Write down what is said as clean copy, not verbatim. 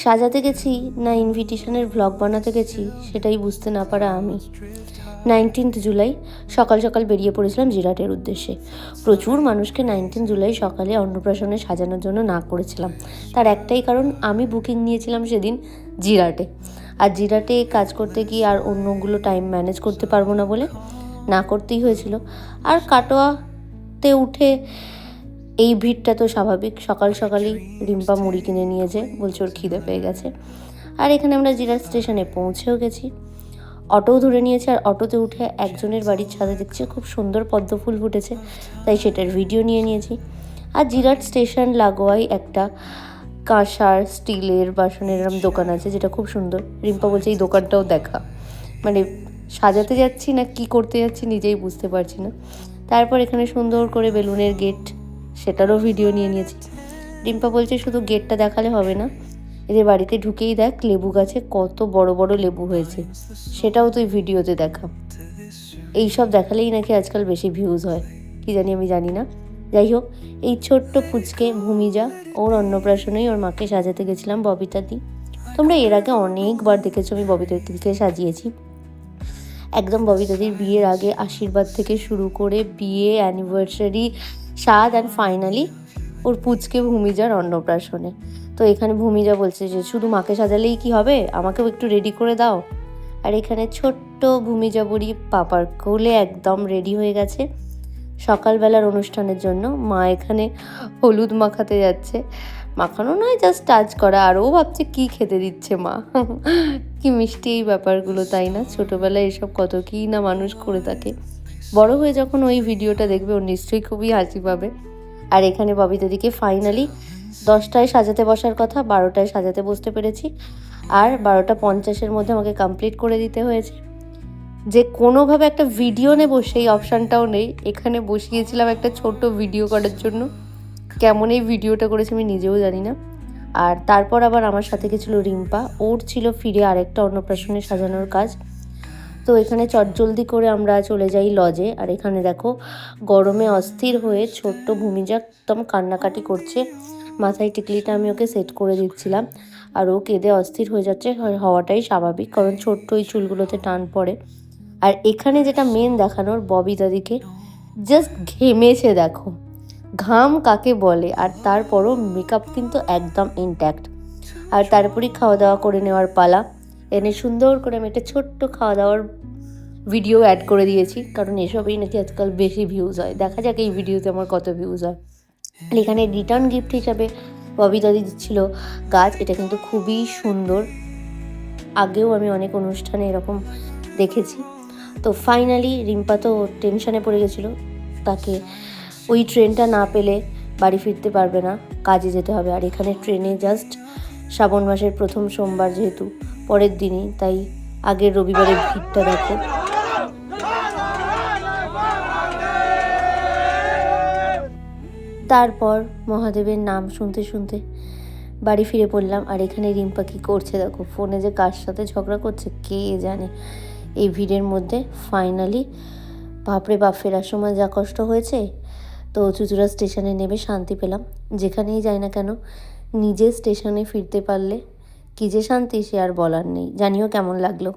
সাজাতে গেছি না ইনভিটেশনের ভ্লগ বানাতে গেছি সেটাই বুঝতে না পারা আমি। 19 জুলাই সকাল সকাল বেরিয়ে পড়েছিলাম জিরাটের উদ্দেশ্যে। প্রচুর মানুষকে 19 জুলাই সকালে অন্নপ্রাশনে সাজানোর জন্য না করেছিলাম। তার একটাই কারণ, আমি বুকিং নিয়েছিলাম সেদিন জিরাটে। আর জিরাটে কাজ করতে গিয়ে আর অন্যগুলো টাইম ম্যানেজ করতে পারবো না বলে না করতেই হয়েছিল। আর কাটোয়াতে উঠে এই ভিড়টা তো স্বাভাবিক। সকাল সকালই রিম্পা মুড়ি কিনে নিয়েছে, বলছে ওর খিদে পেয়ে গেছে। আর এখানে আমরা জিরাট স্টেশনে পৌঁছেও গেছি, অটোও ধরে নিয়েছে। আর অটোতে উঠে একজনের বাড়ির ছাদে দেখছি খুব সুন্দর পদ্ম ফুল ফুটেছে, তাই সেটার ভিডিও নিয়ে নিয়েছি। আর জিরাট স্টেশন লাগোয়াই একটা কাঁসার স্টিলের বাসনের এরম দোকান আছে, যেটা খুব সুন্দর। রিম্পা বলছে এই দোকানটাও দেখা। মানে সাজাতে যাচ্ছি না কি করতে যাচ্ছি নিজেই বুঝতে পারছি না। তারপর এখানে সুন্দর করে বেলুনের গেট, সেটারও ভিডিও নিয়ে নিয়েছি। রিম্পা বলছে শুধু গেটটা দেখালে হবে না, এদের বাড়িতে ঢুকেই দেখ লেবু গাছে কত বড় বড় লেবু হয়েছে, সেটাও তুই ভিডিওতে দেখা। এইসব দেখালেই নাকি আজকাল বেশি ভিউজ হয়, কি জানি, আমি জানি না। যাই হোক, এই ছোট্ট পুচকে ভূমিজা, ওর অন্নপ্রাশনেই ওর মাকে সাজাতে গেছিলাম ববিতা দি। তোমরা এর আগে অনেকবার দেখেছো আমি ববিতা দিকে সাজিয়েছি। একদম ববিতা দির বিয়ের আগে আশীর্বাদ থেকে শুরু করে বিয়ে, অ্যানিভার্সারি, স্বাদ, অ্যান্ড ফাইনালি ওর পুচকে ভূমিজার অন্নপ্রাশনে। তো এখানে ভূমিজা বলছে যে শুধু মাকে সাজালেই কি হবে, আমাকেও একটু রেডি করে দাও। আর এখানে ছোট্ট ভূমিজা বুড়ি পাপার কোলে একদম রেডি হয়ে গেছে সকালবেলার অনুষ্ঠানের জন্য। মা এখানে হলুদ মাখাতে যাচ্ছে, মাখানো নয়, জাস্ট টাচ করা। আর ও ভাবছে কী খেতে দিচ্ছে মা। কি মিষ্টি এই ব্যাপারগুলো, তাই না? ছোটোবেলায় এসব কত কী না মানুষ করে থাকে। বড় হয়ে যখন ওই ভিডিওটা দেখবে ওর নিশ্চয়ই খুবই হাসি পাবে। আর এখানে ববিতা দিকে ফাইনালি 10টায় সাজাতে বসার কথা, 12টায় সাজাতে বসতে পেরেছি। আর 12:50-এর মধ্যে আমাকে কমপ্লিট করে দিতে হয়েছে। যে কোনোভাবে একটা ভিডিও নেব সেই অপশানটাও নেই। এখানে বসিয়েছিলাম একটা ছোট্ট ভিডিও করার জন্য, কেমন এই ভিডিওটা করেছে আমি নিজেও জানি না। আর তারপর আবার আমার সাথে গেছিলো রিম্পা, ওর ছিল ফিরে আরেকটা অন্নপ্রাশনে সাজানোর কাজ। তো এখানে চটজলদি করে আমরা চলে যাই লজে। আর এখানে দেখো গরমে অস্থির হয়ে ছোট্ট ভূমিজা একদম কান্নাকাটি করছে। মাথায় টিকলিটা আমি ওকে সেট করে দিচ্ছিলাম, আর ও কেঁদে অস্থির হয়ে যাচ্ছে, হওয়াটাই স্বাভাবিক, কারণ ছোট্ট ওই চুলগুলোতে টান পড়ে। আর এখানে যেটা মেন দেখানোর, ববি দাদিকে জাস্ট ঘেমেছে, দেখো ঘাম কাকে বলে। আর তারপরও মেকআপ কিন্তু একদম ইনট্যাক্ট। আর তারপরেই খাওয়া দাওয়া করে নেওয়ার পালা। এনে সুন্দর করে আমি একটা ছোট্ট খাওয়া দাওয়ার ভিডিও অ্যাড করে দিয়েছি, কারণ এসবেই নাকি আজকাল বেশি ভিউজ হয়। দেখা যাক এই ভিডিওতে আমার কত ভিউজ হয়। আর এখানে রিটার্ন গিফট হিসাবে ববি দাদি দিচ্ছিল গাছ, এটা কিন্তু খুবই সুন্দর। আগেও আমি অনেক অনুষ্ঠানে এরকম দেখেছি। তো ফাইনালি রিম্পা তো টেনশনে পড়ে গেছিলো, তাকে ওই ট্রেনটা না পেলে বাড়ি ফিরতে পারবে না, কাজে যেতে হবে। আর এখানে ট্রেনে জাস্ট শ্রাবণ মাসের প্রথম সোমবার যেহেতু পরের দিনই, তাই আগের রবিবারের ভিড়টা দেখো। তারপর মহাদেবের নাম শুনতে শুনতে বাড়ি ফিরে পড়লাম। আর এখানে রিম্পা কী করছে দেখো, ফোনে যে কার সাথে ঝগড়া করছে কে জানে এই ভিড়ের মধ্যে। ফাইনালি বাপরে বাপ, ফেরার সময় যা কষ্ট হয়েছে। তো চুঁচুড়া স্টেশনে নেমে শান্তি পেলাম। যেখানেই যাই না কেন নিজে স্টেশনে ফিরতে পারলে কী যে শান্তি, সে আর বলার নেই। জানিও কেমন লাগলো।